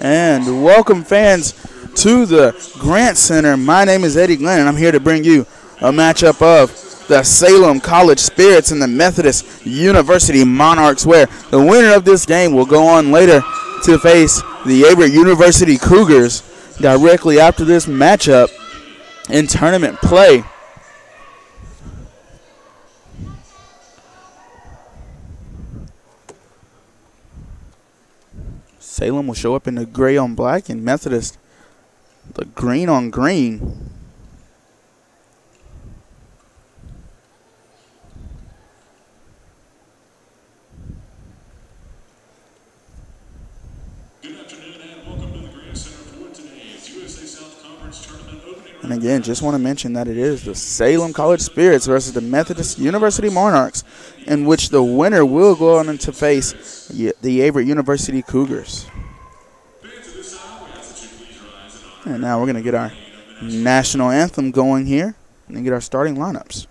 And welcome, fans, to the Grant Center. My name is Eddie Glenn, and I'm here to bring you a matchup of the Salem College Spirits and the Methodist University Monarchs, where the winner of this game will go on later to face the Averett University Cougars directly after this matchup in tournament play. Salem will show up in the gray on black, and Methodist the green on green. Good afternoon and welcome to the Grant Center for today's USA South Conference Tournament opening. And again, just want to mention that it is the Salem College Spirits versus the Methodist University Monarchs, in which the winner will go on to face the Averett University Cougars. And now we're going to get our national anthem going here and get our starting lineups.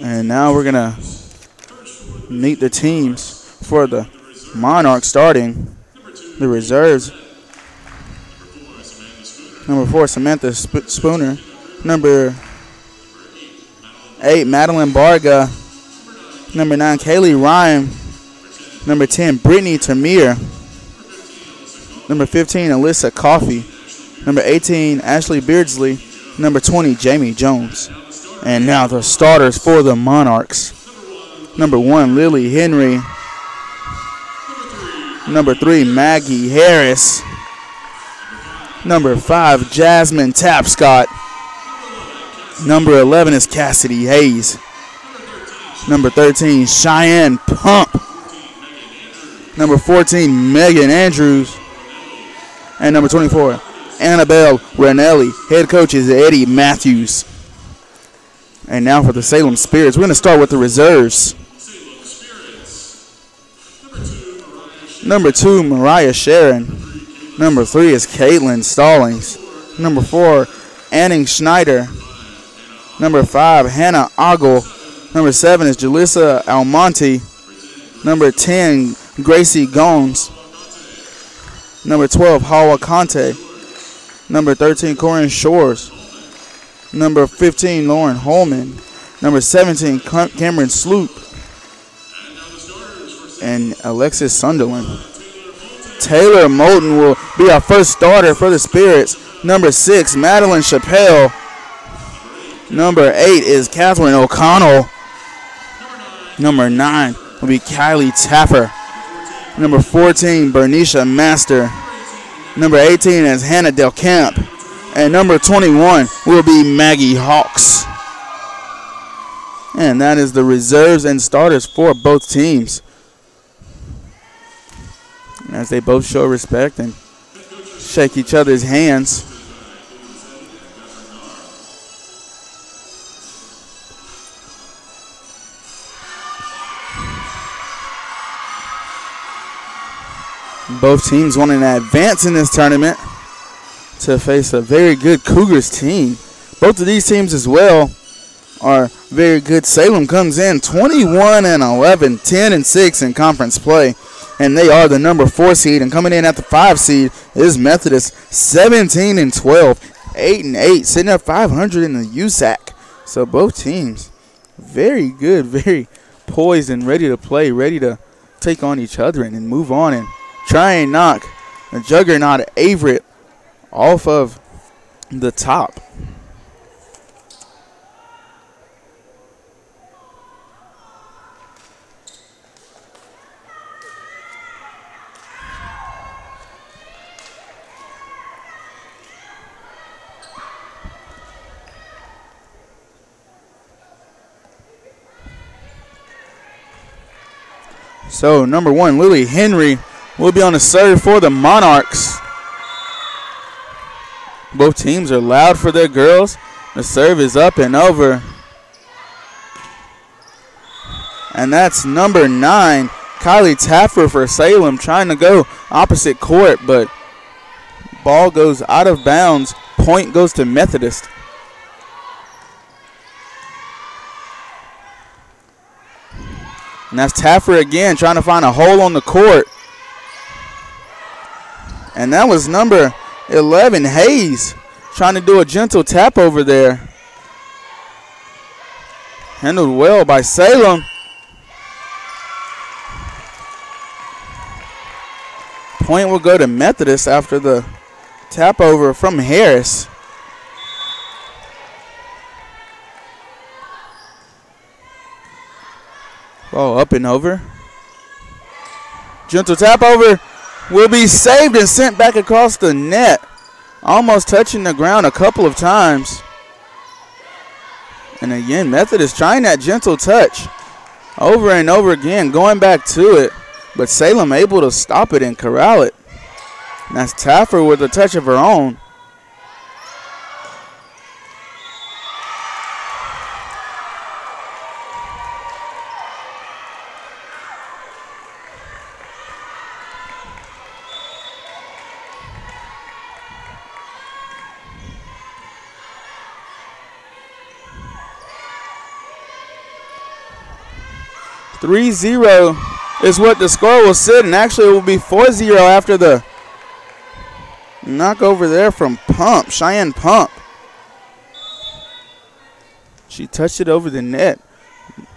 And now we're going to meet the teams for the Monarchs, starting the reserves. Number 4, Samantha Spooner. Number 8, Madeline Barga. Number 9, Kaylee Ryan. Number 10, Brittany Tamir. Number 15, Alyssa Coffey. Number 18, Ashley Beardsley. Number 20, Jamie Jones. And now the starters for the Monarchs. Number 1, Lily Henry. Number 3, Maggie Harris. Number 5, Jasmine Tapscott. Number 11 is Cassidy Hayes. Number 13, Cheyenne Pump. Number 14, Megan Andrews. And number 24, Annabelle Ranelli. Head coach is Eddie Matthews. And now for the Salem Spirits, we're going to start with the reserves. Number 2, Mariah Sharon. Number 3 is Caitlin Stallings. Number 4, Anning Schneider. Number 5, Hannah Ogle. Number 7 is Jalissa Almonte. Number 10, Gracie Gomes. Number 12, Hawa Conte. Number 13, Corinne Shores. Number 15, Lauren Holman. Number 17, Cameron Sloop. And Alexis Sunderland. Taylor Moulton will be our first starter for the Spirits. Number 6, Madeline Chappelle. Number 8 is Catherine O'Connell. Number 9 will be Kylie Tapper. Number 14, Bernicia Master. Number 18 is Hannah Del Camp. And number 21 will be Maggie Hawks. And that is the reserves and starters for both teams, as they both show respect and shake each other's hands. Both teams wanting to advance in this tournament to face a very good Cougars team. Both of these teams as well are very good. Salem comes in 21-11, 10-6 in conference play. and they are the number 4 seed. And coming in at the 5 seed is Methodist, 17-12, 8-8, sitting at 500 in the USAC. So both teams very good, very poised and ready to play, ready to take on each other and move on and try and knock the juggernaut Averett off of the top. So number 1, Lily Henry, will be on the serve for the Monarchs. Both teams are loud for their girls. The serve is up and over. And that's number 9, Kylie Taffer for Salem, trying to go opposite court, but ball goes out of bounds. Point goes to Methodist. And that's Taffer again, trying to find a hole on the court. And that was number 11, Hayes, trying to do a gentle tap over there. Handled well by Salem. Point will go to Methodist after the tap over from Harris. Ball up and over. Gentle tap over will be saved and sent back across the net. Almost touching the ground a couple of times. And again, Methodist trying that gentle touch over and over again, going back to it. But Salem able to stop it and corral it. And that's Taffer with a touch of her own. (3-0) is what the score will sit, and actually it will be 4-0 after the knock over there from Pump, Cheyenne Pump. She touched it over the net.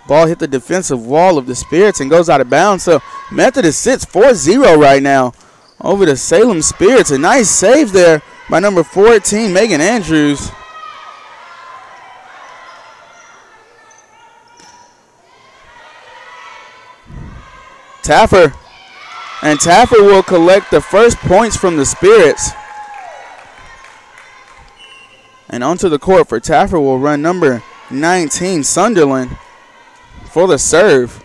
Ball hit the defensive wall of the Spirits and goes out of bounds. So Methodist sits 4-0 right now over the Salem Spirits. A nice save there by number 14, Megan Andrews. Taffer. And Taffer will collect the first points from the Spirits. And onto the court for Taffer will run number 19, Sunderland, for the serve.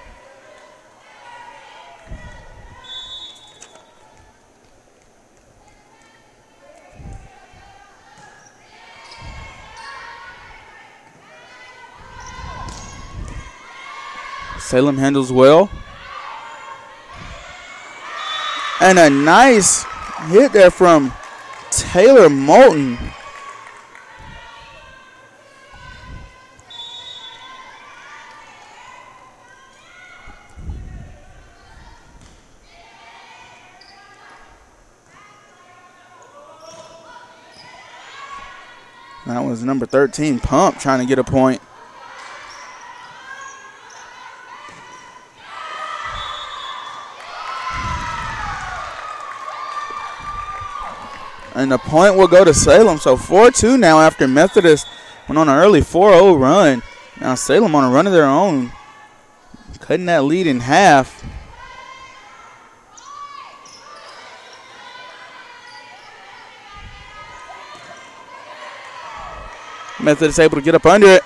Salem handles well. And a nice hit there from Taylor Moulton. That was number 13, Pump, trying to get a point. And the point will go to Salem. So 4-2 now after Methodist went on an early 4-0 run. Now Salem on a run of their own, cutting that lead in half. Methodist able to get up under it.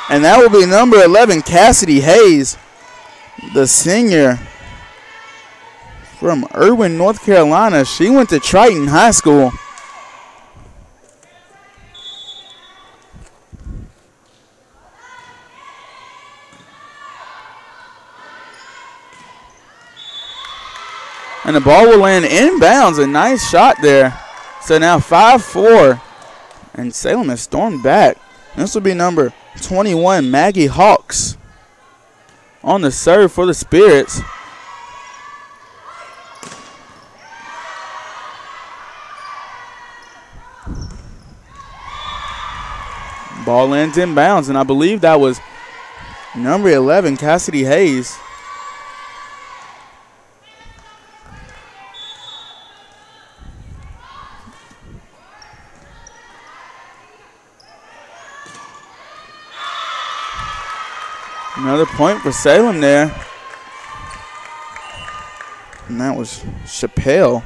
And that will be number 11, Cassidy Hayes, the senior from Irwin, North Carolina. She went to Triton High School. And the ball will land inbounds. A nice shot there. So now 5-4. And Salem has stormed back. This will be number 21, Maggie Hawks, on the serve for the Spirits. Ball lands in bounds, and I believe that was number 11, Cassidy Hayes. Another point for Salem there. And that was Chappelle.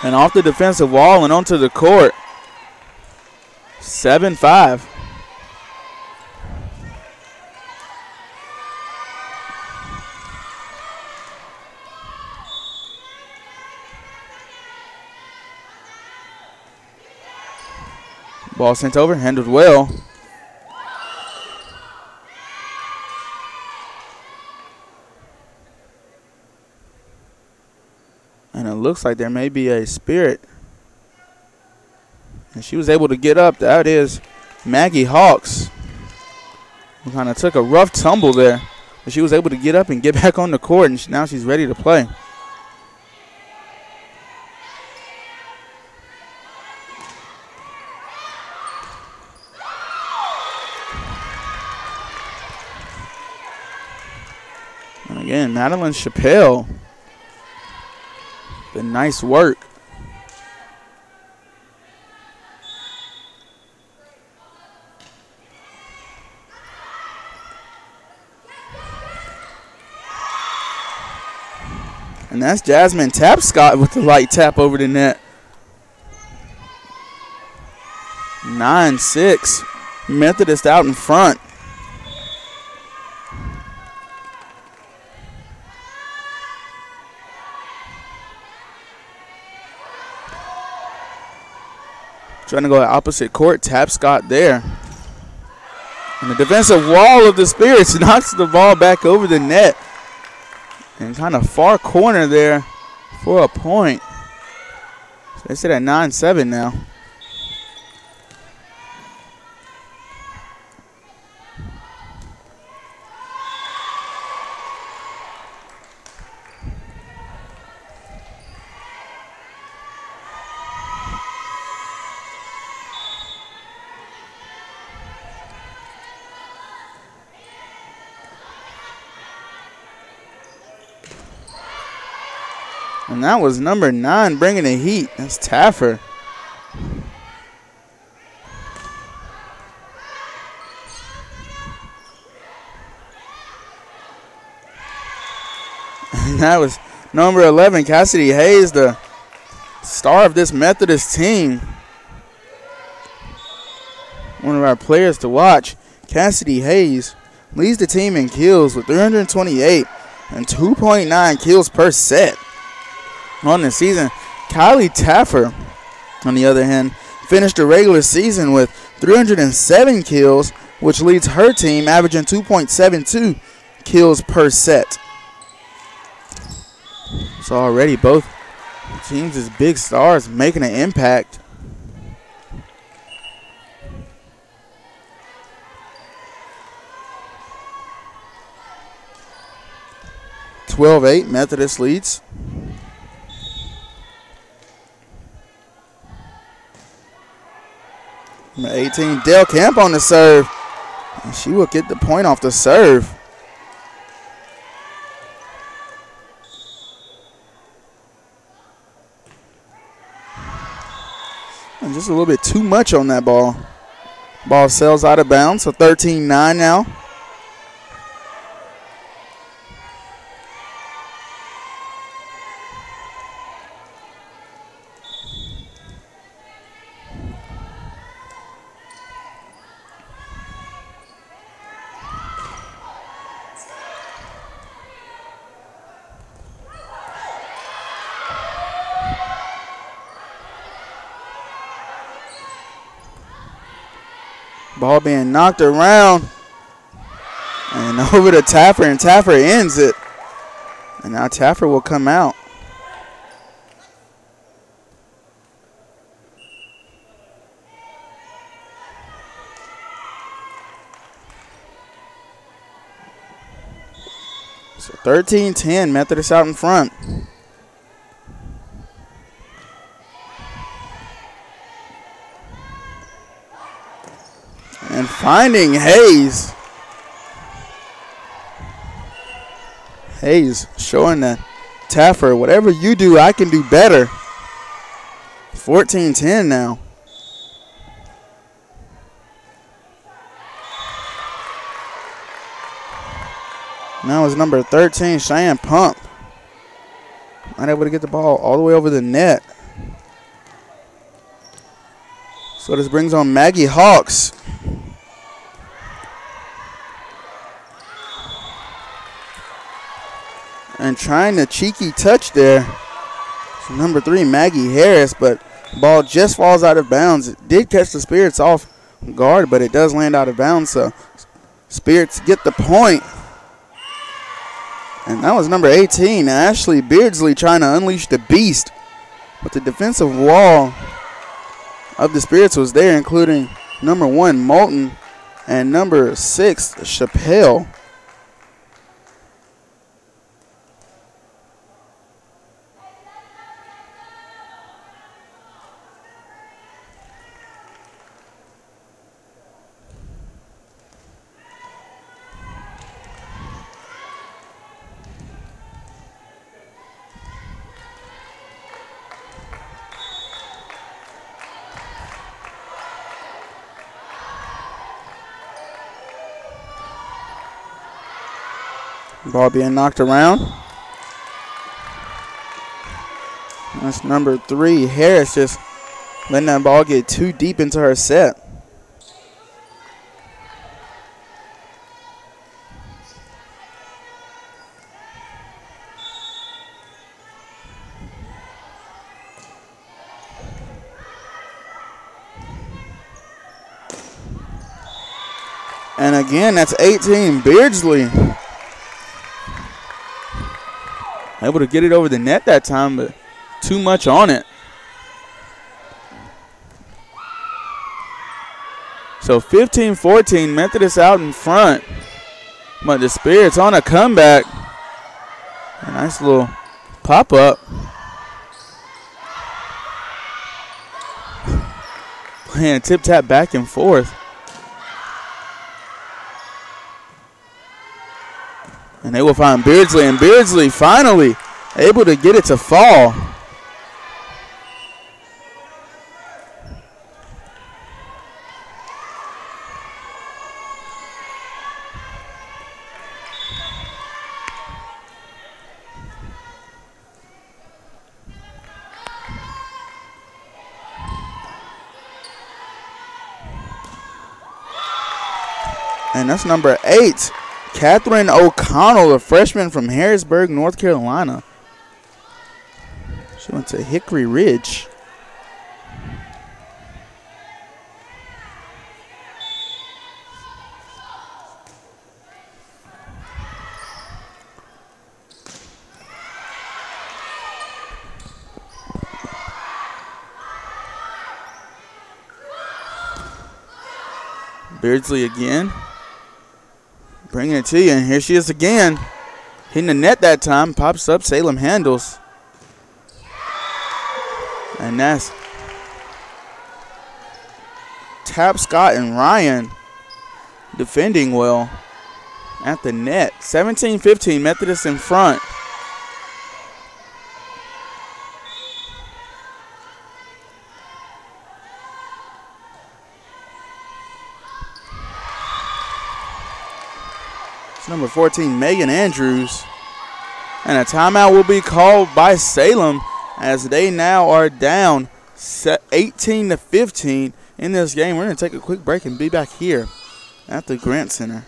And off the defensive wall and onto the court. 7-5. Ball sent over, handled well. And it looks like there may be a spirit. And she was able to get up. That is Maggie Hawks. Who kind of took a rough tumble there. But she was able to get up and get back on the court, and now she's ready to play. And again, Madeline Chappelle. The nice work. And that's Jasmine Tapscott with the light tap over the net. 9-6. Methodist out in front. Trying to go opposite court. Tapscott there. And the defensive wall of the Spirits knocks the ball back over the net. And kind of far corner there for a point. So they sit at 9-7 now. And that was number 9 bringing the heat. That's Taffer. And that was number 11, Cassidy Hayes, the star of this Methodist team. One of our players to watch. Cassidy Hayes leads the team in kills with 328 and 2.9 kills per set. On the season, Kylie Taffer, on the other hand, finished the regular season with 307 kills, which leads her team averaging 2.72 kills per set. So already both teams as big stars making an impact. (12-8) Methodist leads. Number 18, Dale Camp on the serve. And she will get the point off the serve. And just a little bit too much on that ball. Ball sails out of bounds, so 13-9 now. Ball being knocked around and over to Taffer, and Taffer ends it. And now Taffer will come out. So 13-10, Methodist out in front. And finding Hayes. Hayes showing that Taffer, whatever you do, I can do better. 14-10 now. Now it's number 13, Cheyenne Pump. Not able to get the ball all the way over the net. So this brings on Maggie Hawks. And trying to cheeky touch there. So number 3, Maggie Harris, but ball just falls out of bounds. It did catch the Spirits off guard, but it does land out of bounds. So Spirits get the point. And that was number 18, Ashley Beardsley, trying to unleash the beast. But the defensive wall of the Spirits was there, including number 1, Moulton, and number 6, Chappelle. Ball being knocked around. That's number 3, Harris, just letting that ball get too deep into her set. And again, that's 18, Beardsley. Able to get it over the net that time, but too much on it. So 15-14, Methodist out in front. But the Spirits on a comeback. A nice little pop-up. Playing tip-tap back and forth. And they will find Beardsley, and Beardsley finally able to get it to fall. And that's number 8. Catherine O'Connell, a freshman from Harrisburg, North Carolina. She went to Hickory Ridge. Beardsley again. Bringing it to you, and here she is again. Hitting the net that time, pops up, Salem handles. And that's Tapscott and Ryan defending well at the net. 17-15, Methodist in front. Number 14, Megan Andrews. And a timeout will be called by Salem as they now are down 18-15 in this game. We're going to take a quick break and be back here at the Grant Center.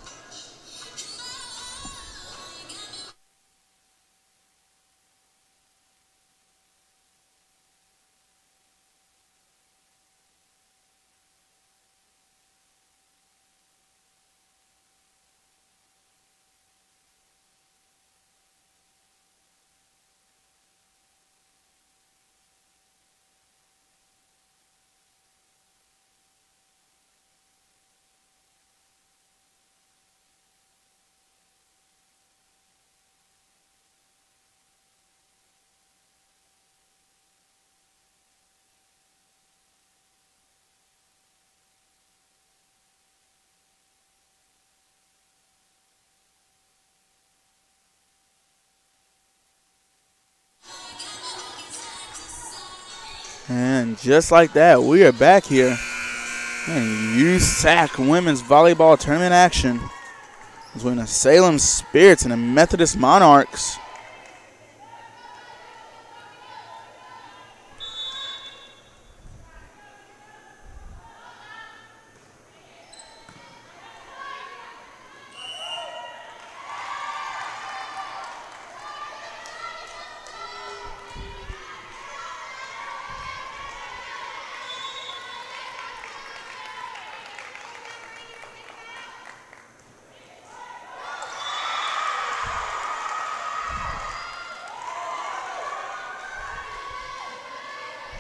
And just like that, we are back here in USAC Women's Volleyball Tournament action between the Salem Spirits and the Methodist Monarchs.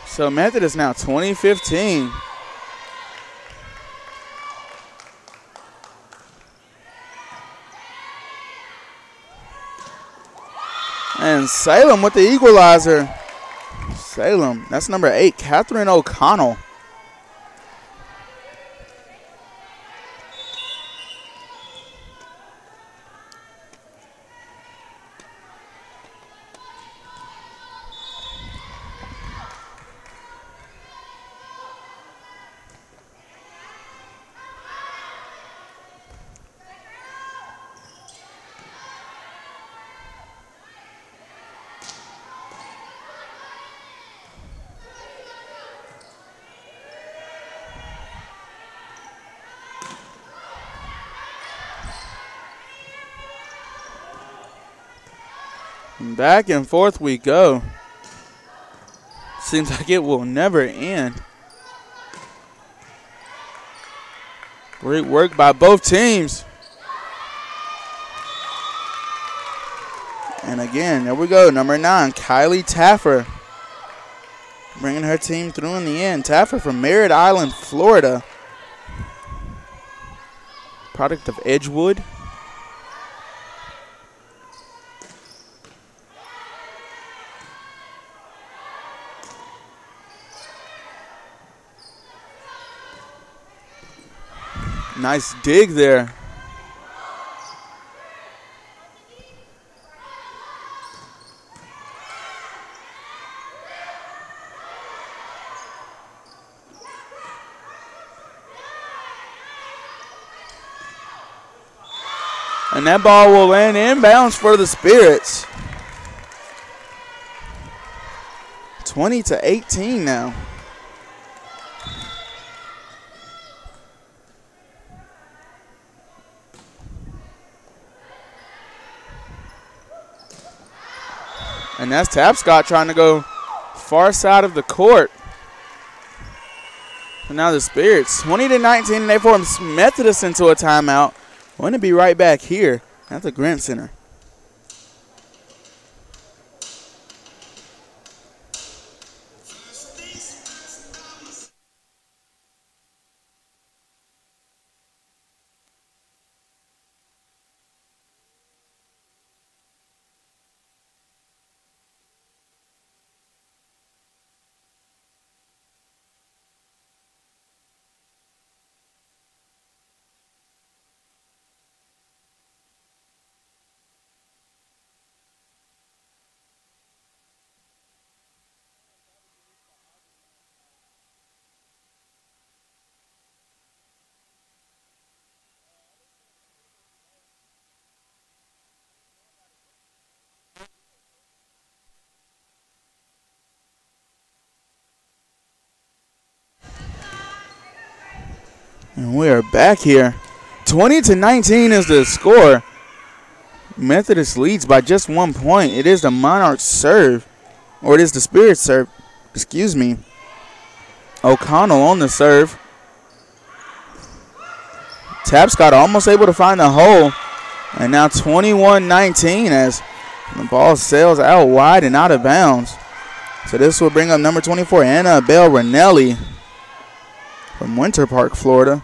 So Methodist now 20-15. And Salem with the equalizer. Salem, that's number 8, Catherine O'Connell. Back and forth we go. Seems like it will never end. Great work by both teams. And again, there we go. Number 9, Kylie Taffer. Bringing her team through in the end. Taffer from Merritt Island, Florida. Product of Edgewood. Nice dig there. And that ball will land inbounds for the Spirits. 20-18 now. And that's Tapscott trying to go far side of the court. And now the Spirits, 20-19, and they force Methodist into a timeout. We're going to be right back here at the Grant Center. And we are back here. 20-19 is the score. Methodist leads by just 1 point. It is the Monarchs serve, or it is the Spirits serve, excuse me. O'Connell on the serve. Tapscott almost able to find the hole. And now 21-19 as the ball sails out wide and out of bounds. So this will bring up number 24, Annabelle Ranelli from Winter Park, Florida.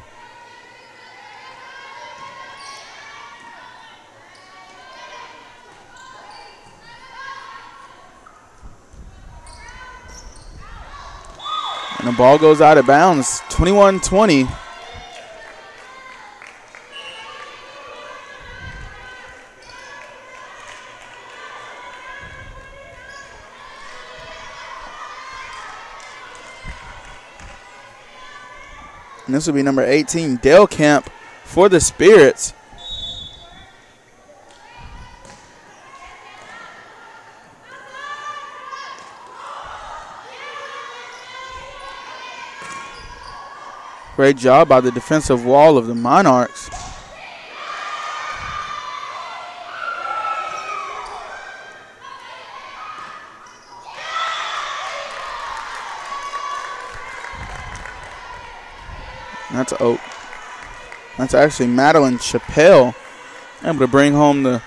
And the ball goes out of bounds, 21-20. And this will be number 18, Dale Kemp for the Spirits. Great job by the defensive wall of the Monarchs. That's actually Madeline Chappelle able to bring home the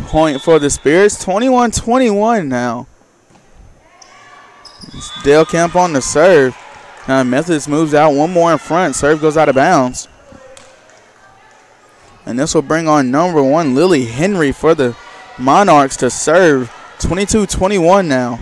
point for the Spirits. 21-21 now. It's Dale Kemp on the serve. Now Methodist moves out one more in front. Serve goes out of bounds. And this will bring on number 1, Lily Henry for the Monarchs to serve. 22-21 now.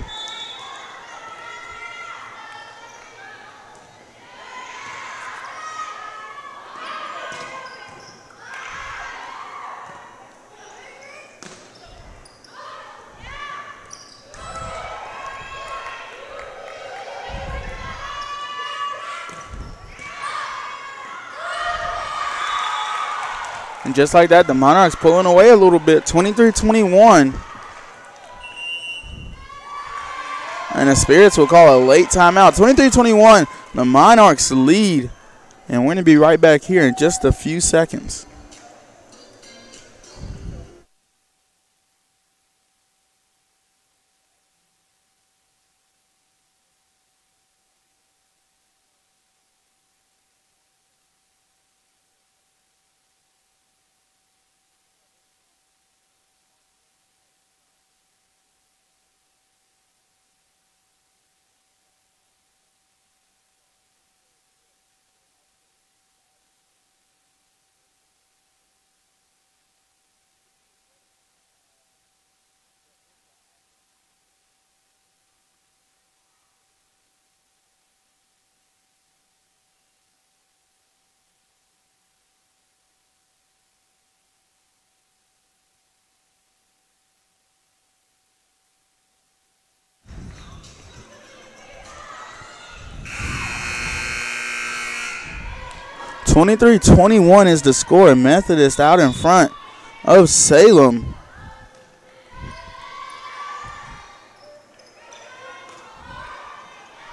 And just like that, the Monarchs pulling away a little bit, 23-21. And the Spirits will call a late timeout. 23-21, the Monarchs lead. And we're going to be right back here in just a few seconds. (23-21) is the score. Methodist out in front of Salem.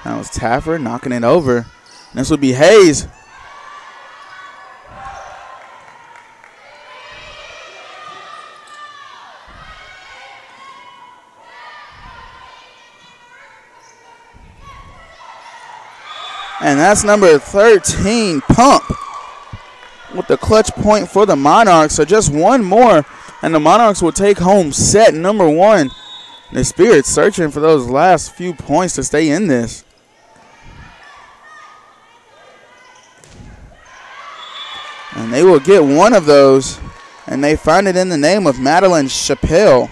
That was Taffer knocking it over. This would be Hayes. And that's number 13, Pump, with the clutch point for the Monarchs. So just one more, and the Monarchs will take home set number 1. The Spirits searching for those last few points to stay in this. And they will get one of those, and they find it in the name of Madeline Chappelle.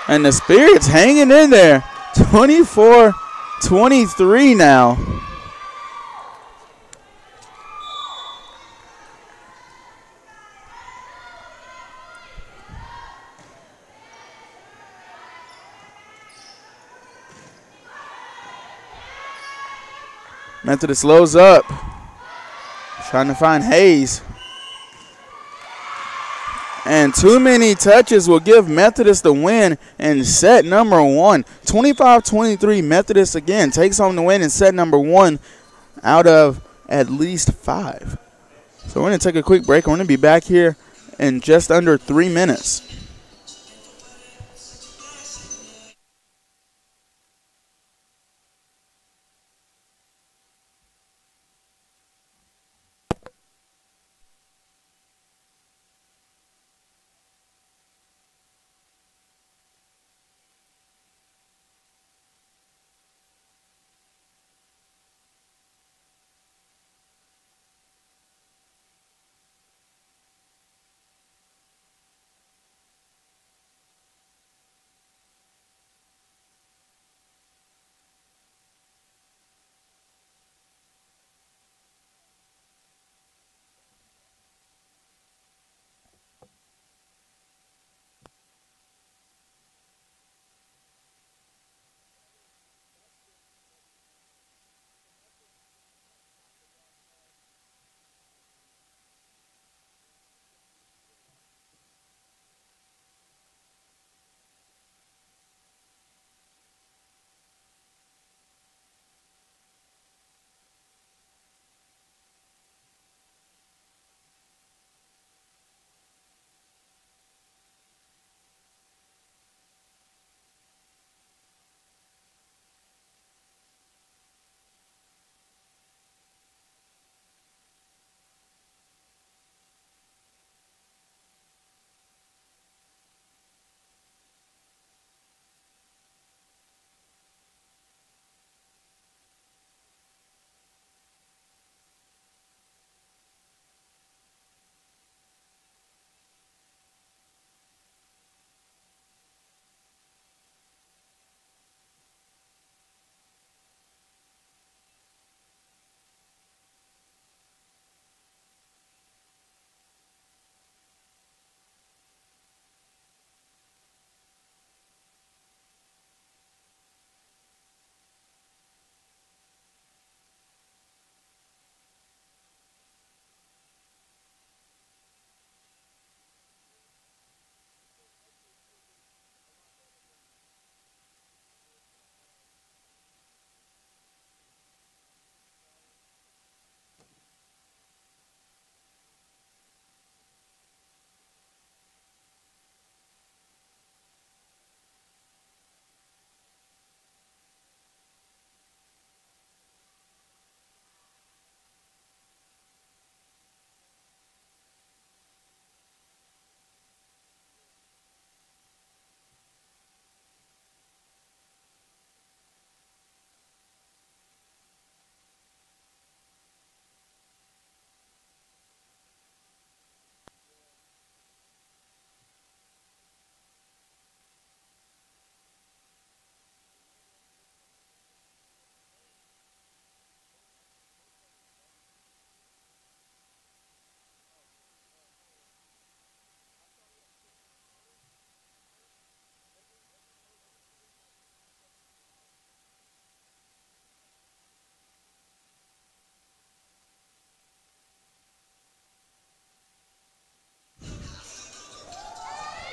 And the Spirits hanging in there. 24-23 now. Methodist lows up. Trying to find Hayes. And too many touches will give Methodist the win in set number 1. 25-23, Methodist again takes home the win in set number 1 out of at least 5. So we're going to take a quick break. We're going to be back here in just under 3 minutes.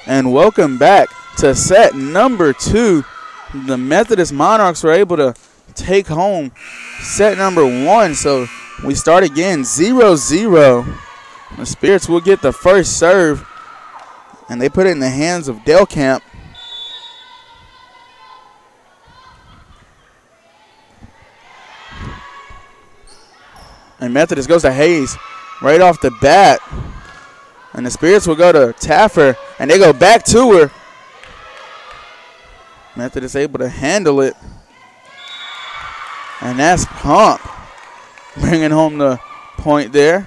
And welcome back to set number 2. The Methodist Monarchs were able to take home set number 1. So we start again 0-0. The Spirits will get the first serve, and they put it in the hands of Delcamp. And Methodist goes to Hayes right off the bat. And the Spirits will go to Taffer, and they go back to her. Methodist able to handle it. And that's Pump bringing home the point there.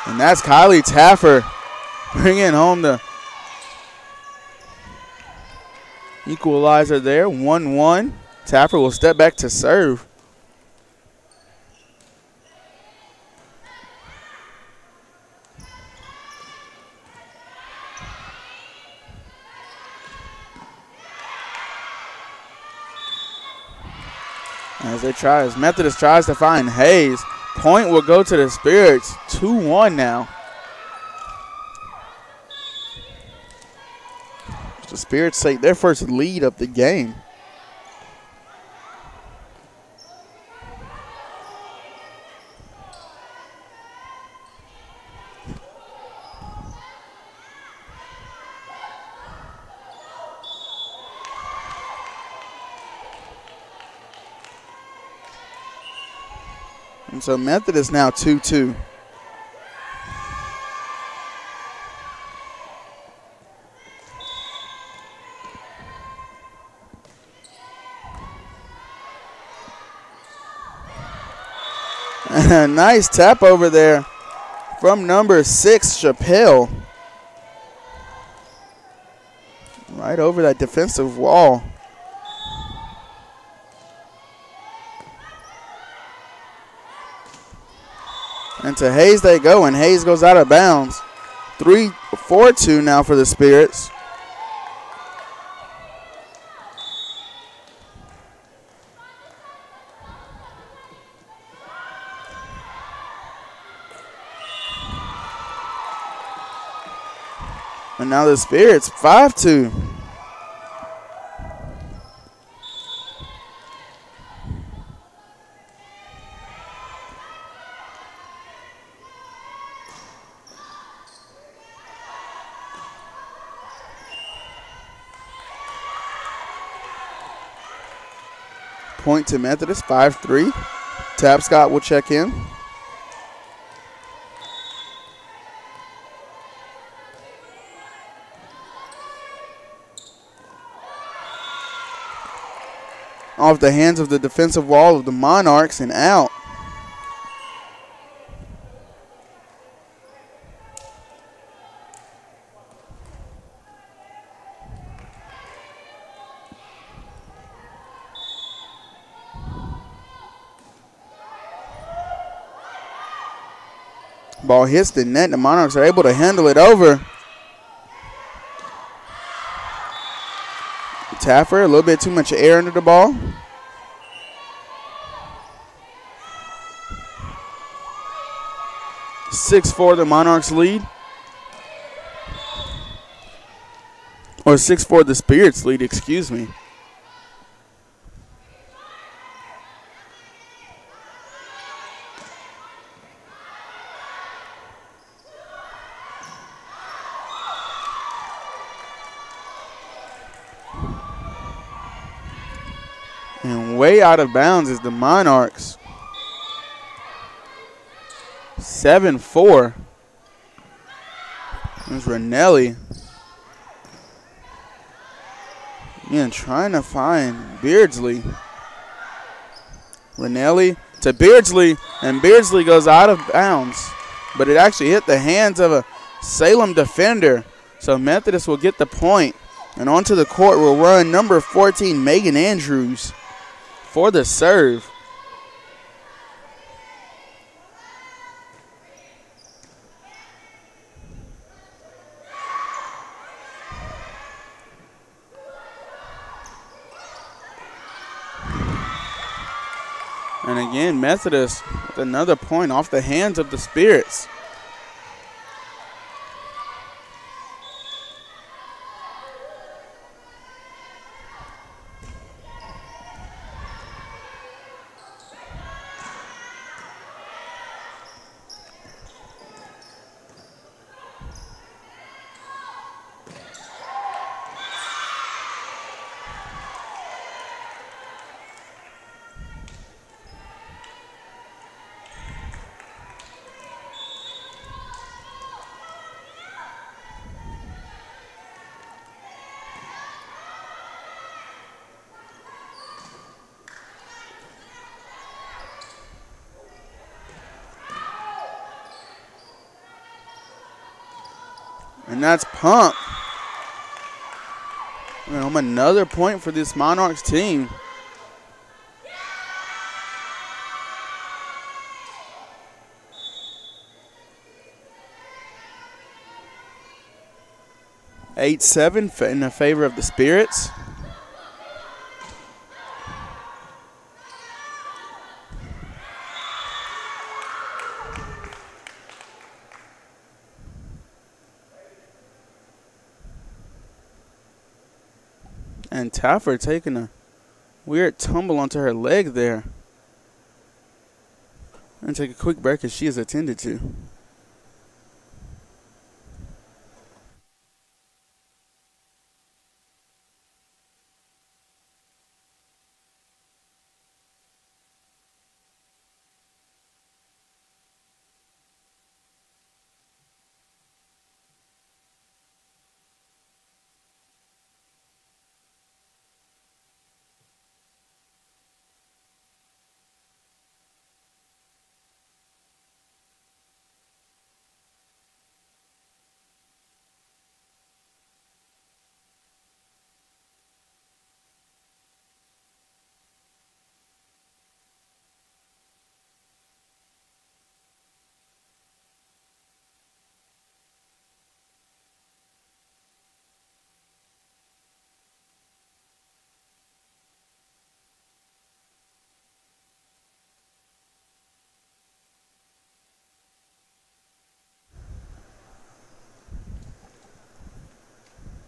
And that's Kylie Taffer bringing home the equalizer there, 1-1. Taffer will step back to serve. As Methodist tries to find Hayes. Point will go to the Spirits, 2-1 now. The Spirits take their first lead of the game. And so Methodist now 2-2. And a nice tap over there from number 6, Chappelle. Right over that defensive wall. And to Hayes they go, and Hayes goes out of bounds. 4-2 now for the Spirits. And now the Spirits 5-2. Point to Methodist, 5-3. Tapscott will check in. Off the hands of the defensive wall of the Monarchs and out. Ball hits the net. The Monarchs are able to handle it over. Taffer, a little bit too much air under the ball. (6-4) the Monarchs lead. Or 6-4 the Spirits lead, excuse me. And way out of bounds is the Monarchs. 7-4. There's Ranelli. Again, trying to find Beardsley. Ranelli to Beardsley, and Beardsley goes out of bounds. But it actually hit the hands of a Salem defender. So Methodist will get the point. And onto the court will run number 14, Megan Andrews, for the serve. And again, Methodist with another point off the hands of the Spirits. And that's Pump. And another point for this Monarchs team. (8-7) in the favor of the Spirits. And Taffer taking a weird tumble onto her leg there. And take a quick break as she is attended to.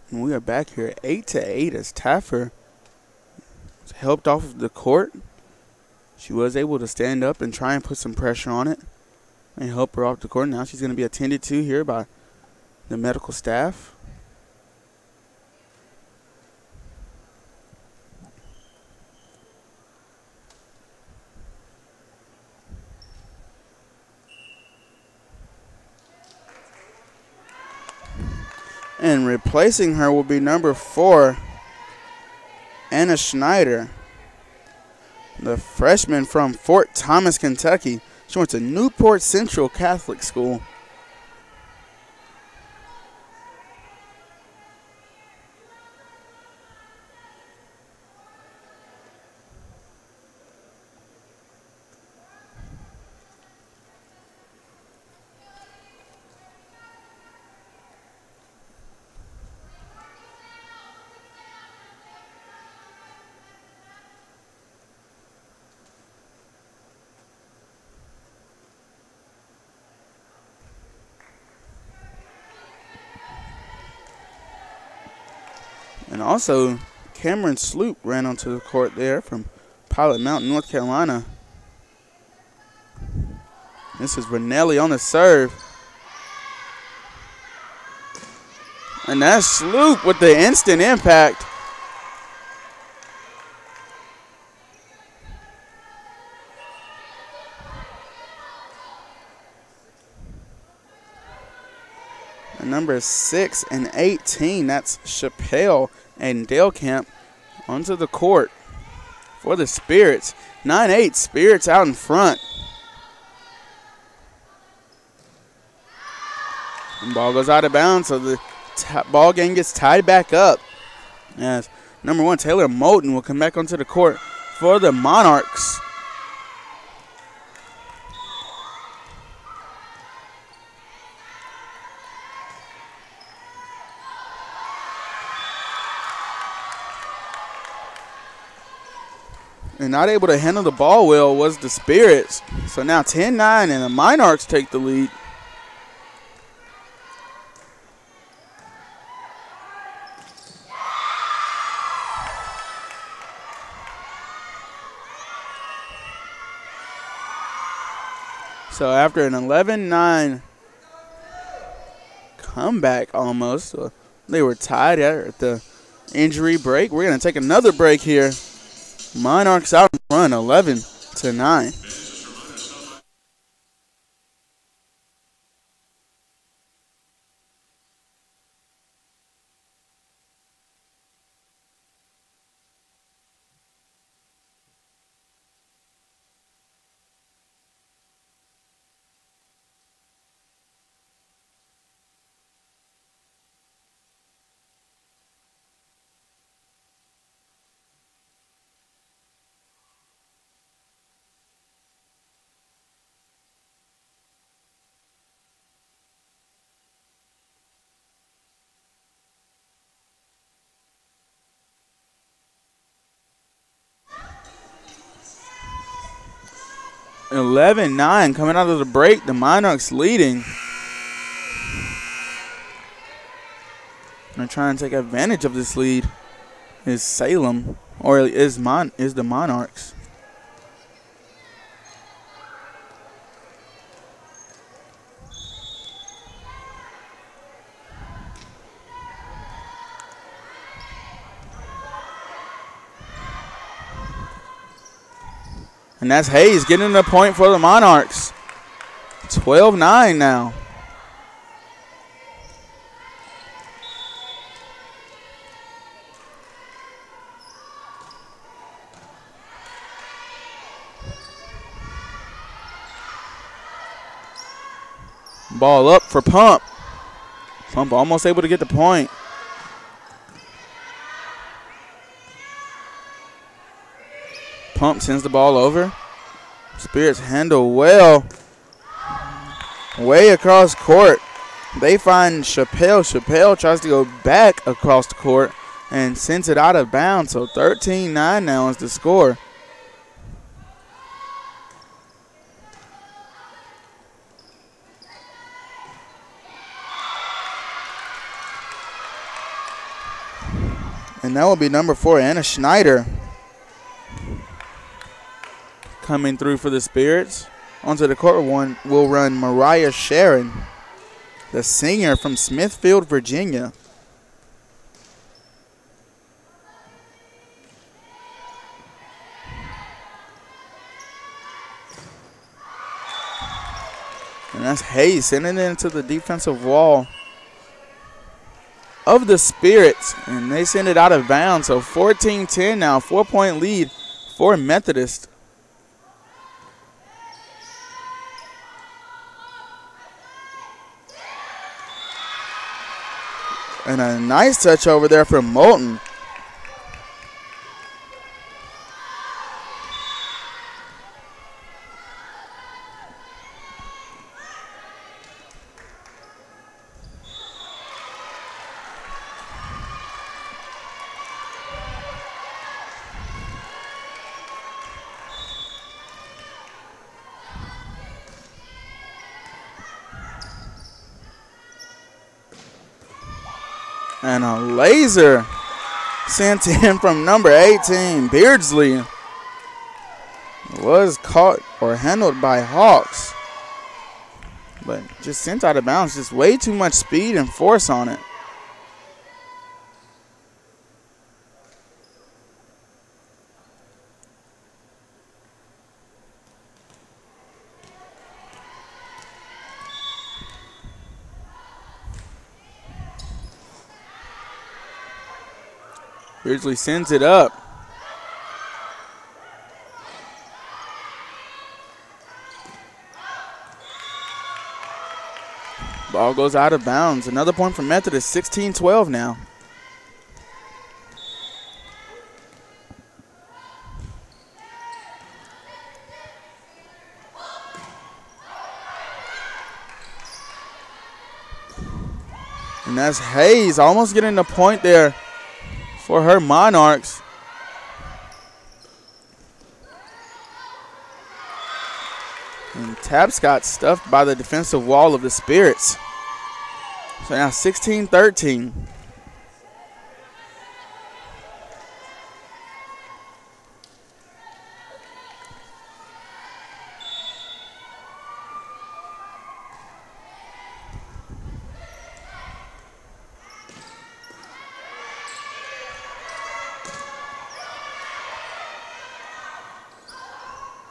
And we are back here 8-8 as Taffer was helped off of the court. She was able to stand up and try and put some pressure on it and help her off the court. Now she's going to be attended to here by the medical staff. And replacing her will be number 4, Anna Schneider, the freshman from Fort Thomas, Kentucky. She went to Newport Central Catholic School. And also, Cameron Sloop ran onto the court there from Pilot Mountain, North Carolina. This is Ranelli on the serve. And that's Sloop with the instant impact. And number 6 and 18, that's Chappelle and Dale-Camp onto the court for the Spirits. 9-8, Spirits out in front. And ball goes out of bounds, so the ball game gets tied back up. As number 1, Taylor Moulton, will come back onto the court for the Monarchs. and not able to handle the ball well was the Spirits. So now 10-9, and the Monarchs take the lead. So after an 11-9 comeback almost, they were tied at the injury break. We're going to take another break here. Monarchs out in front, 11-9. (11-9) coming out of the break. The Monarchs leading. They're trying to take advantage of this lead. Is Salem, or is the Monarchs? And that's Hayes getting the point for the Monarchs. 12-9 now. Ball up for Pump. Pump almost able to get the point. Pump sends the ball over. Spirits handle well. Way across court. They find Chappelle. Chappelle tries to go back across the court and sends it out of bounds. So 13-9 now is the score. And that will be number 4, Anna Schneider, coming through for the Spirits. Onto the court will run Mariah Sharon, the senior from Smithfield, Virginia. And that's Hayes sending it into the defensive wall of the Spirits, and they send it out of bounds. So 14-10 now, 4-point lead for Methodist. And a nice touch over there from Moulton. And a laser sent in from number 18, Beardsley. Was caught or handled by Hawks, but just sent out of bounds. Just way too much speed and force on it. Beardsley sends it up. Ball goes out of bounds. Another point for Methodist, 16-12 now. And that's Hayes almost getting the point there for her Monarchs. Tapscott stuffed by the defensive wall of the Spirits. So now 16-13.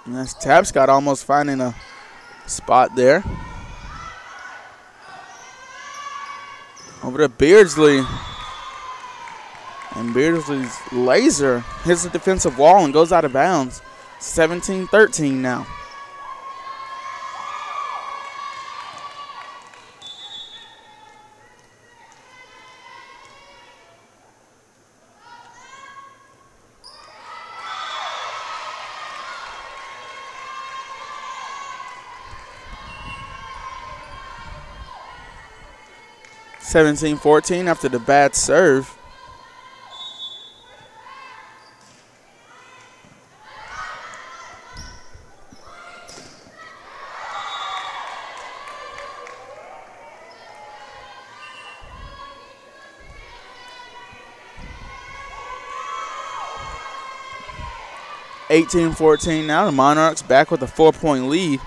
And that's Tapscott almost finding a spot there. Over to Beardsley. And Beardsley's laser hits the defensive wall and goes out of bounds. 17-13 now. (17-14) after the bad serve. (18-14) now. The Monarchs back with a 4-point lead.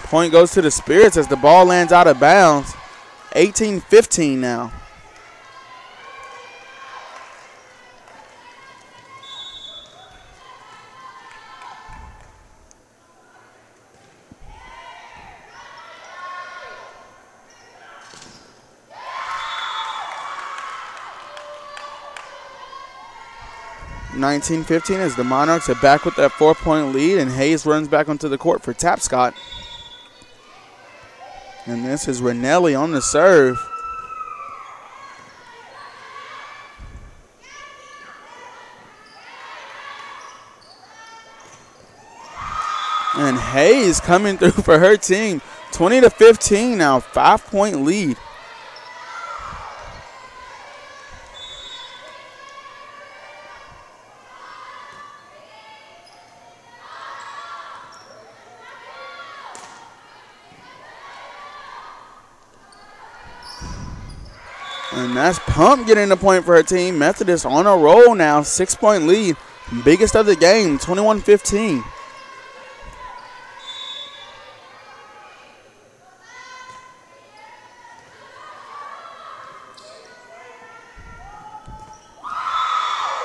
Point goes to the Spirits as the ball lands out of bounds. 18-15 now. (19-15) as the Monarchs are back with that 4-point lead, and Hayes runs back onto the court for Tapscott. And this is Ranelli on the serve. And Hayes coming through for her team. 20-15 now, 5-point lead. And that's Pump getting the point for her team. Methodist on a roll now, 6-point lead. Biggest of the game, 21-15.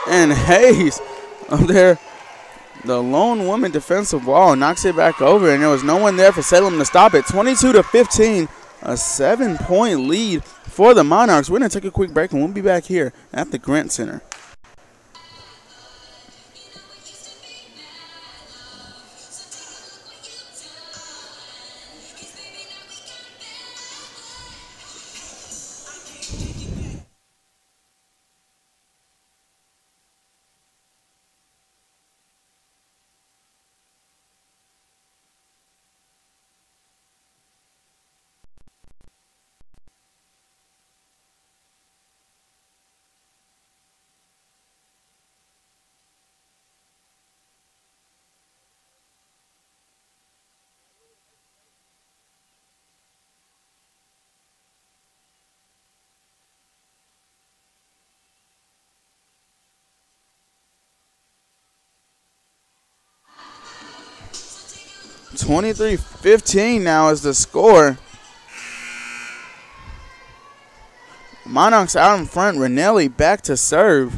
And Hayes up there, the lone woman defensive wall, knocks it back over, and there was no one there for Salem to stop it. 22-15, a 7-point lead for the Monarchs. We're going to take a quick break, and we'll be back here at the Grant Center. (23-15) now is the score. Monarchs out in front. Ranelli back to serve.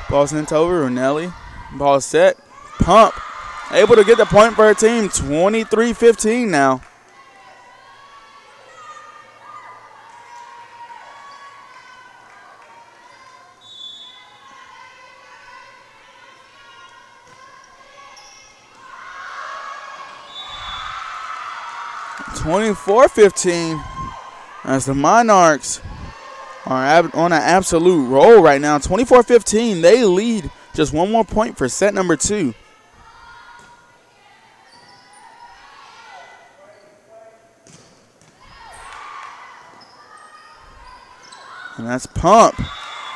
Ball sent over. Ranelli. Ball set. Pump. Able to get the point for her team. 23-15 now. (24-15) as the Monarchs are on an absolute roll right now. 24-15. They lead just one more point for set number 2. And that's Pump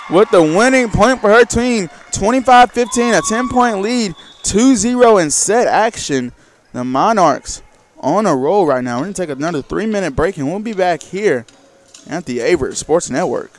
with the winning point for her team. 25-15, a 10-point lead, 2-0 in set action. The Monarchs on a roll right now. We're going to take another 3-minute break, and we'll be back here at the Averett Sports Network.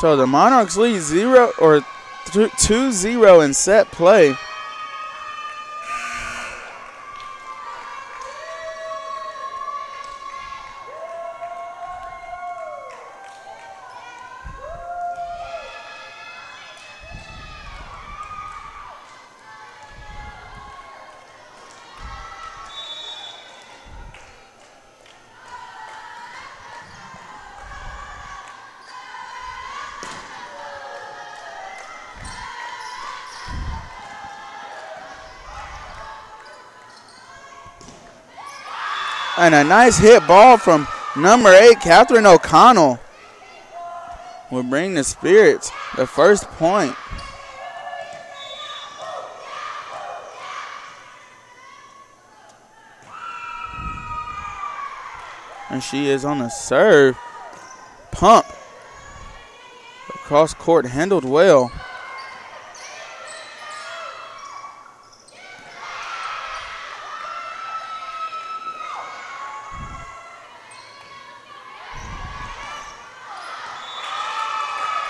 So the Monarchs lead 2-0 in set play. And a nice hit ball from number 8, Catherine O'Connell, will bring the Spirits the first point. And she is on the serve. Pump. Across court, handled well.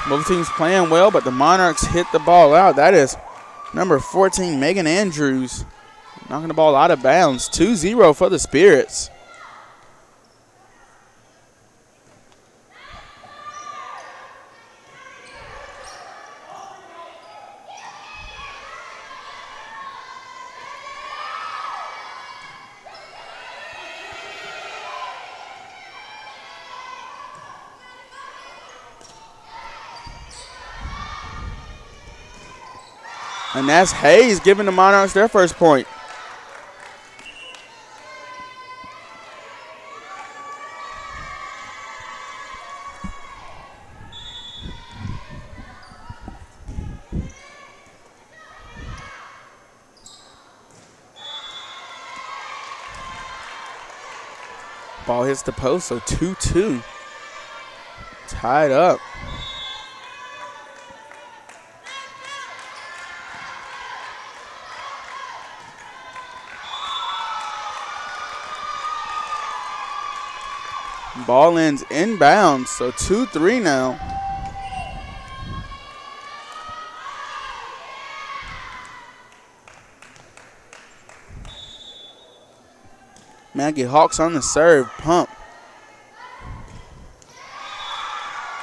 Both teams playing well, but the Monarchs hit the ball out. That is number 14, Megan Andrews, knocking the ball out of bounds. 2-0 for the Spirits. And that's Hayes giving the Monarchs their first point. Ball hits the post, so 2-2. Tied up. Ball ends inbounds, so 2-3 now. Maggie Hawks on the serve, pump.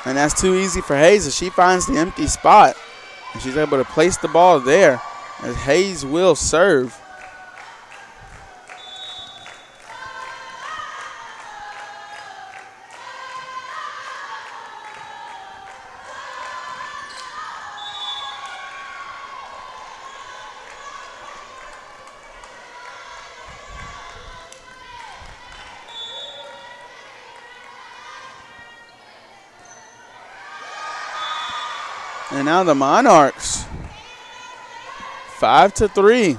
And that's too easy for Hayes as she finds the empty spot. And she's able to place the ball there as Hayes will serve. And now the Monarchs, 5-3.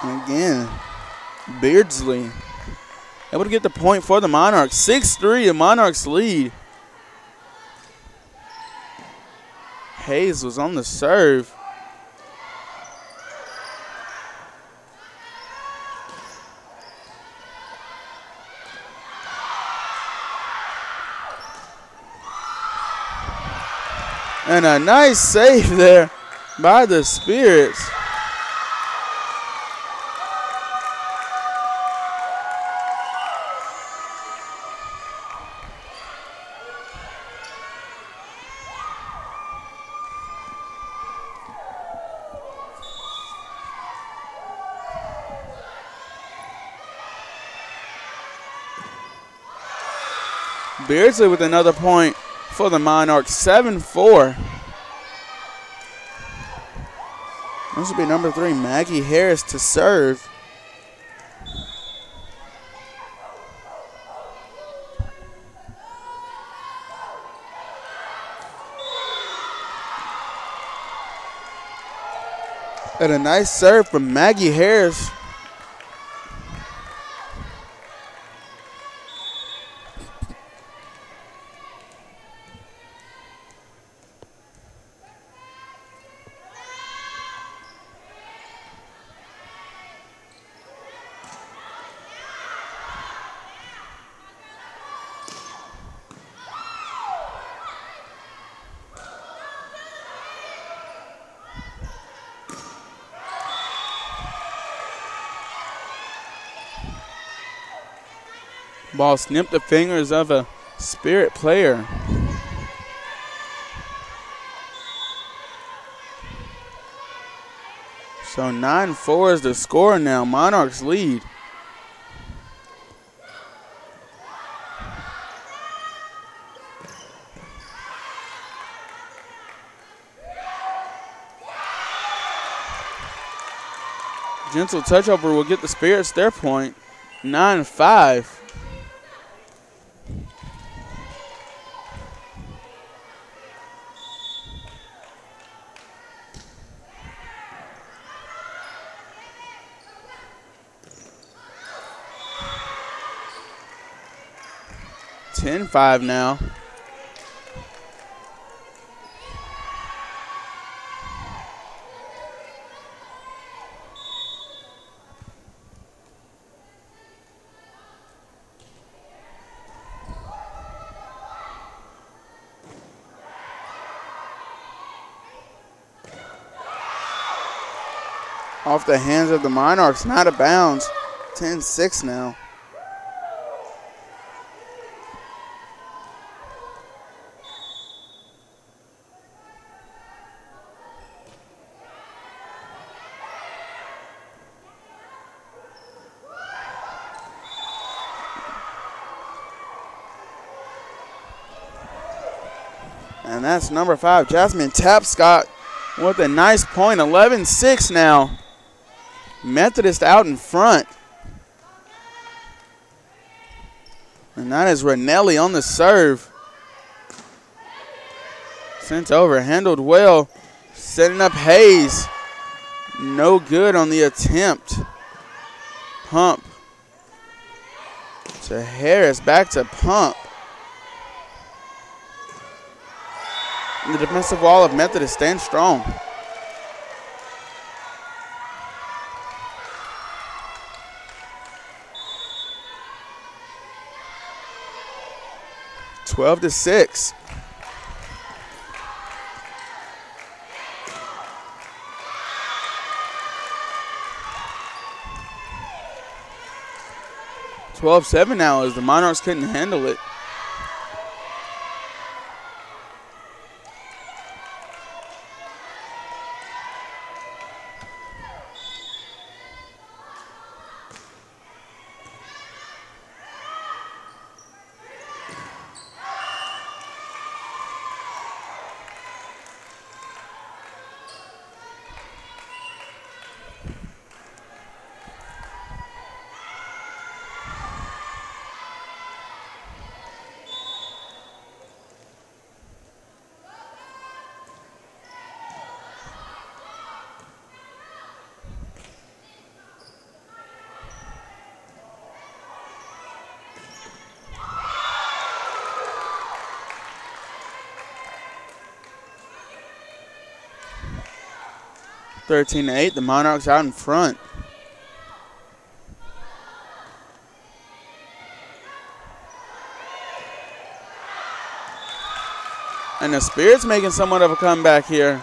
And again, Beardsley able to get the point for the Monarchs. 6-3, the Monarchs lead. Hayes was on the serve. And a nice save there by the Spirits. Beardsley with another point for the Monarchs, 7-4. This will be number 3, Maggie Harris to serve. And a nice serve from Maggie Harris. Ball snipped the fingers of a Spirit player. So 9-4 is the score now. Monarchs lead. Gentle touchover will get the Spirits their point. 9-5. Ten-5 now. Off the hands of the Monarchs, not out of bounds. 10-6 now. And that's number 5, Jasmine Tapscott with a nice point. 11-6 now. Methodist out in front. And that is Ranelli on the serve. Sent over, handled well. Setting up Hayes. No good on the attempt. Pump to Harris, back to Pump. And the defensive wall of Methodist stands strong. Twelve to 6. $12-7 now as the Monarchs couldn't handle it. (13-8), the Monarchs out in front. And the Spirits making somewhat of a comeback here.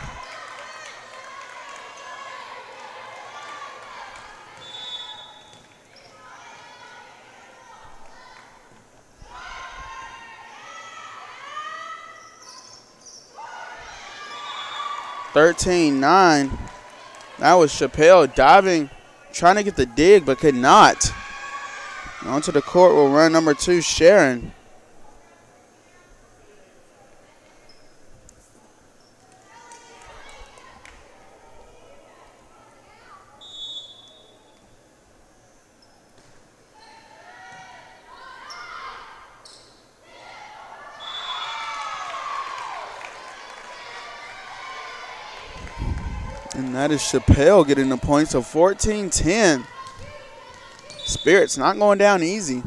(13-9). That was Chappelle diving, trying to get the dig, but could not. Onto the court will run number 2, Sharon. And that is Chappelle getting the points, so 14-10. Spirits not going down easy.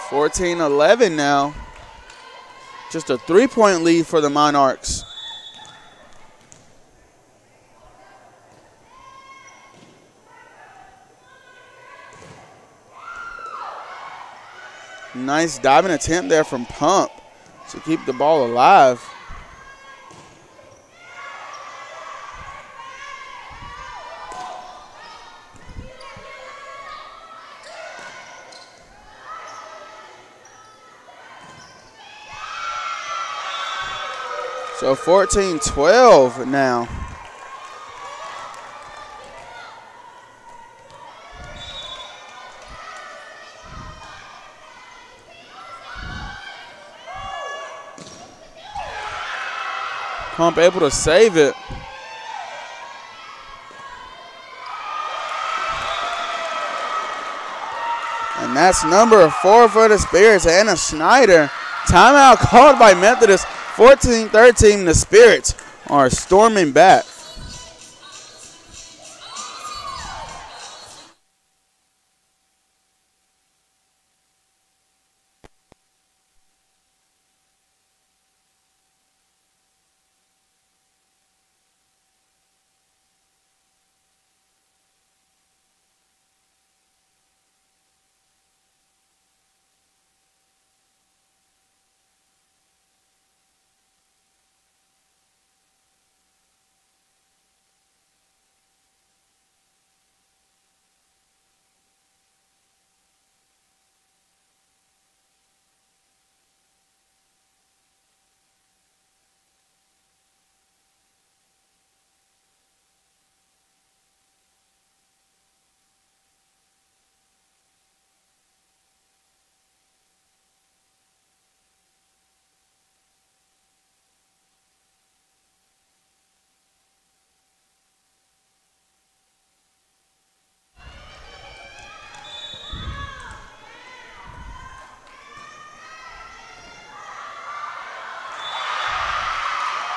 (14-11) now. Just a 3-point lead for the Monarchs. Nice diving attempt there from Pump to keep the ball alive. So 14-12 now. Pump able to save it. And that's number 4 for the Spirits, Anna Schneider. Timeout called by Methodist. 14-13, the Spirits are storming back.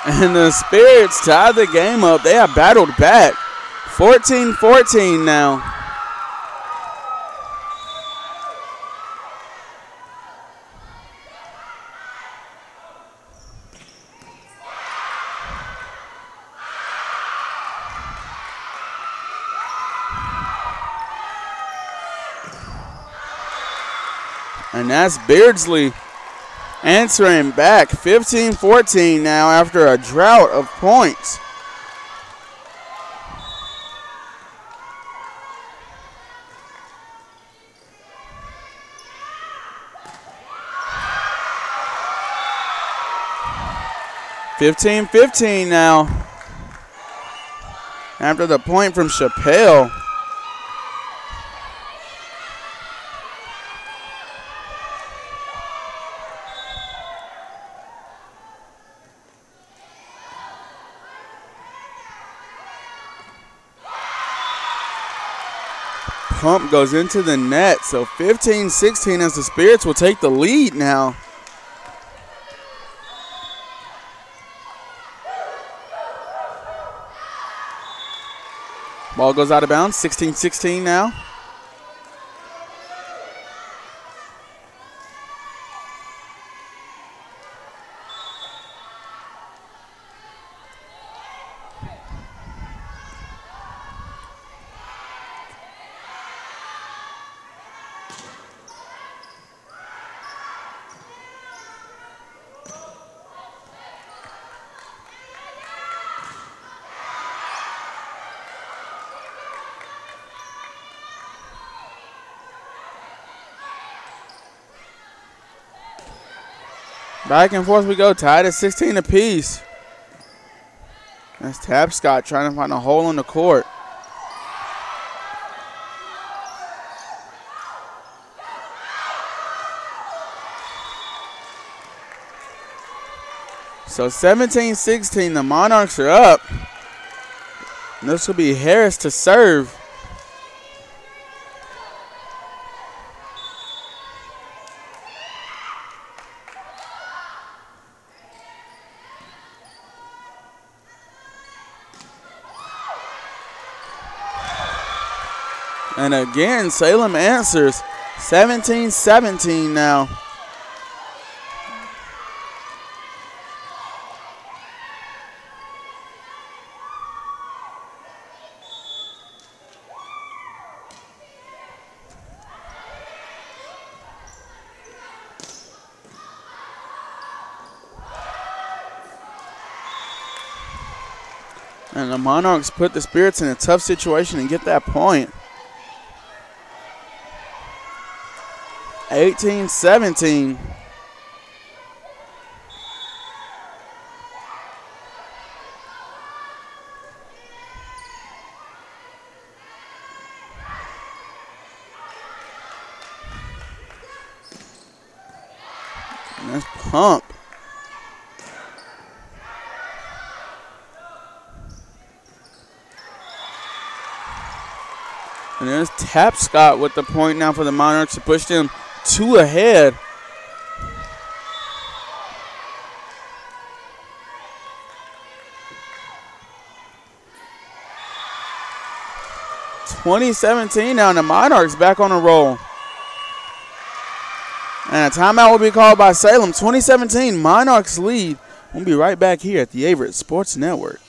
And the Spirits tied the game up. They have battled back. 14-14 now. And that's Beardsley answering back. 15-14 now after a drought of points. (15-15) now after the point from Chappelle. Pump goes into the net, so 15-16 as the Spirits will take the lead now. Ball goes out of bounds, 16-16 now. Back and forth we go, tied at 16 apiece. That's Tapscott trying to find a hole in the court. So 17-16, the Monarchs are up. And this will be Harris to serve. And again, Salem answers. 17-17 now. And the Monarchs put the Spirits in a tough situation and get that point. 18-17. And that's Pump. And there's Tapscott with the point now for the Monarchs to push them 2 ahead. (2017) now, and the Monarchs back on a roll. And a timeout will be called by Salem. 2017 Monarchs lead. We'll be right back here at the Averett Sports Network.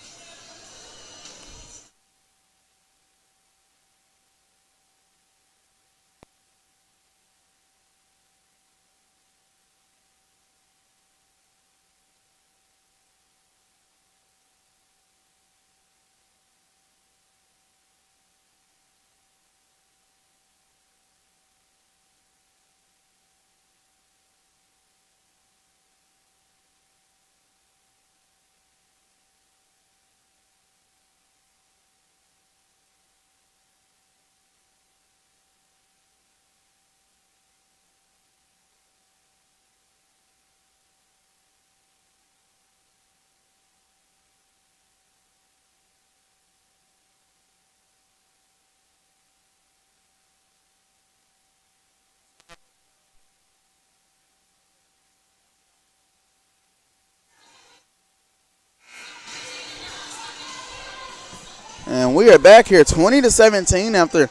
And we are back here 20-17 after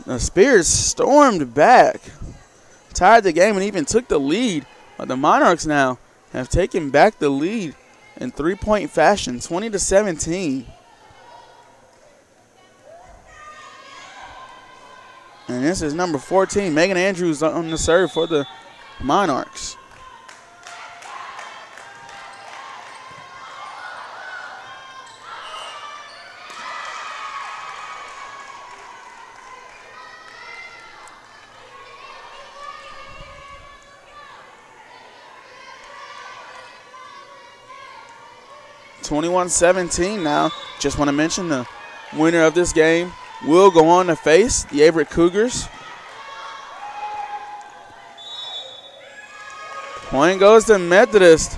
the Spears stormed back, tied the game, and even took the lead. But the Monarchs now have taken back the lead in three-point fashion, 20-17. And this is number 14, Megan Andrews on the serve for the Monarchs. (21-17) now. Just want to mention the winner of this game will go on to face the Averett Cougars. Point goes to Methodist.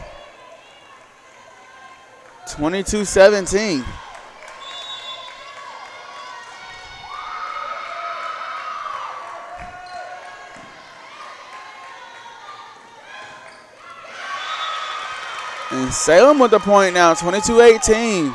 22-17. And Salem with the point now, 22-18.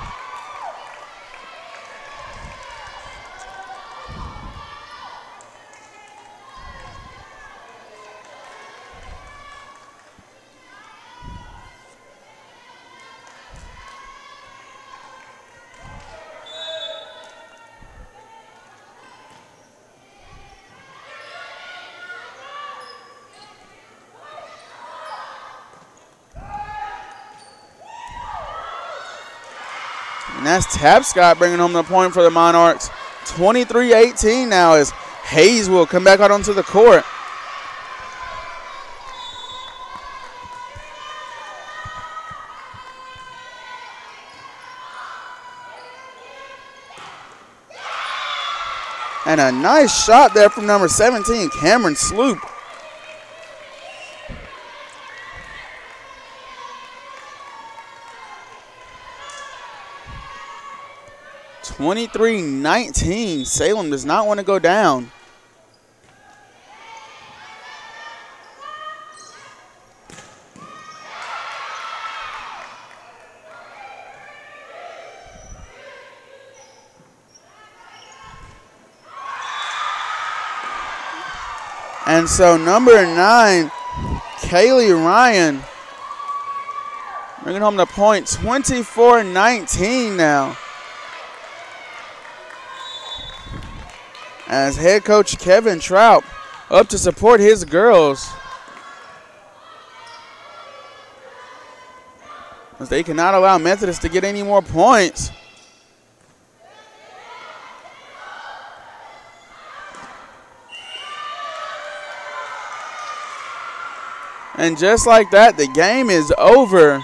And that's Tapscott bringing home the point for the Monarchs. 23-18 now as Hayes will come back out onto the court. And a nice shot there from number 17, Cameron Sloop. (23-19). Salem does not want to go down. And so number 9, Kaylee Ryan, bringing home the point, 24-19 now. As head coach Kevin Trout up to support his girls, as they cannot allow Methodist to get any more points. And just like that, the game is over.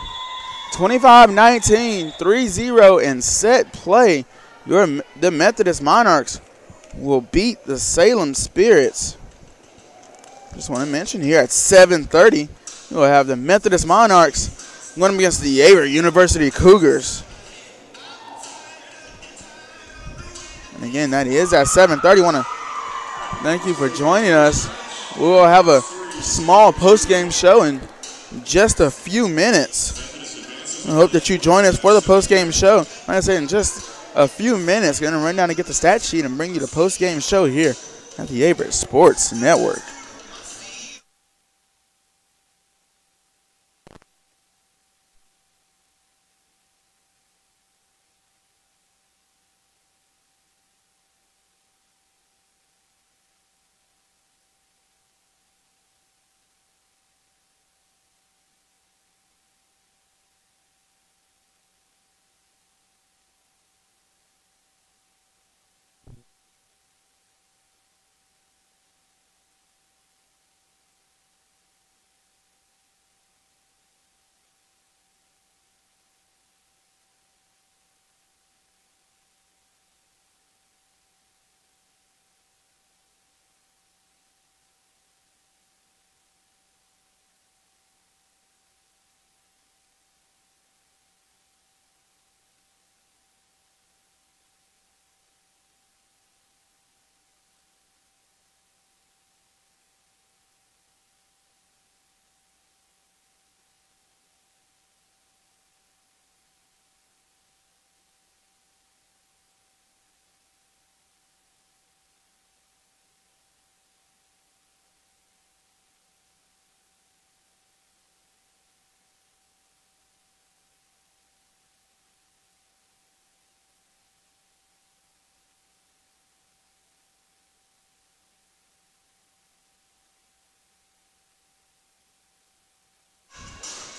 25-19, 3-0 in set play. The Methodist Monarchs will beat the Salem Spirits. Just want to mention here at 7:30, we'll have the Methodist Monarchs going up against the Averett University Cougars. And again, that is at 7:30. Want to thank you for joining us. We will have a small post-game show in just a few minutes. I hope that you join us for the post-game show. Like I said, in just a few minutes, going to run down and get the stat sheet and bring you the post-game show here at the Averett Sports Network.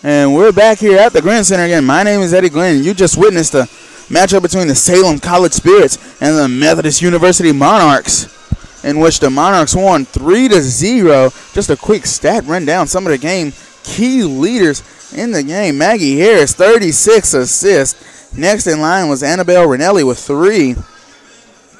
And we're back here at the Grand Center again. My name is Eddie Glenn. You just witnessed the matchup between the Salem College Spirits and the Methodist University Monarchs, in which the Monarchs won 3-0. Just a quick stat rundown. Some of the game key leaders in the game. Maggie Harris, 36 assists. Next in line was Annabelle Ranelli with 3.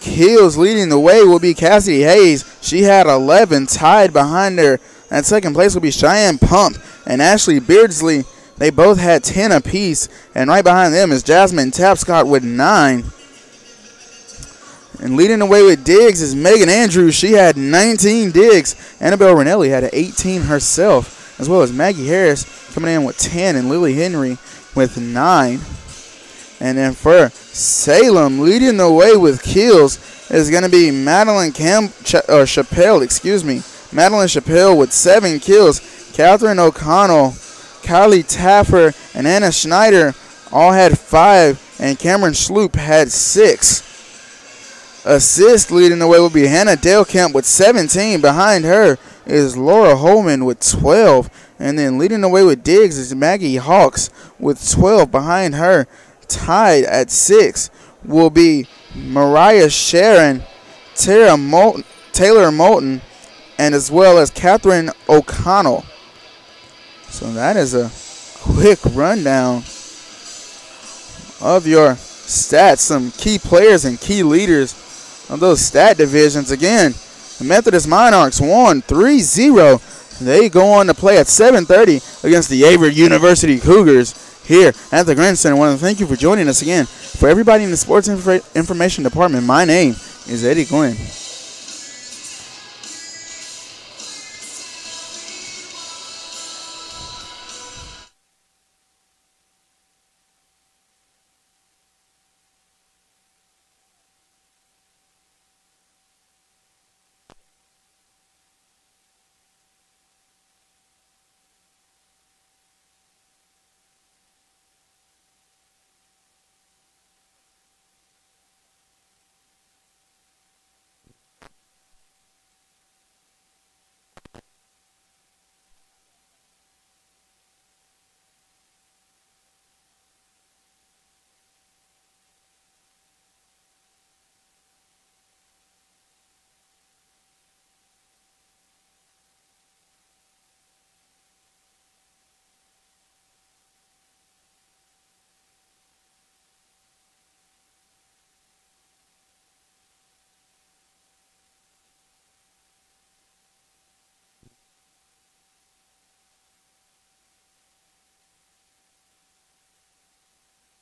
Kills leading the way will be Cassidy Hayes. She had 11. Tied behind her at second place will be Cheyenne Pump and Ashley Beardsley. They both had 10 apiece. And right behind them is Jasmine Tapscott with 9. And leading the way with digs is Megan Andrews. She had 19 digs. Annabelle Ranelli had 18 herself, as well as Maggie Harris coming in with 10 and Lily Henry with 9. And then for Salem, leading the way with kills is going to be Madeline Chappelle, Madeline Chappelle with 7 kills. Catherine O'Connell, Kylie Taffer, and Anna Schneider all had 5, and Cameron Sloop had 6. Assist leading the way will be Hannah Delkamp with 17. Behind her is Laura Holman with 12. And then leading the way with digs is Maggie Hawks with 12. Behind her, tied at 6, will be Mariah Sharon, Taylor Moulton, and as well as Catherine O'Connell. So that is a quick rundown of your stats, some key players and key leaders of those stat divisions. Again, the Methodist Monarchs won 3-0. They go on to play at 7:30 against the Averett University Cougars here at the Grand Center. I want to thank you for joining us again. For everybody in the Sports Information Department, my name is Eddie Glenn.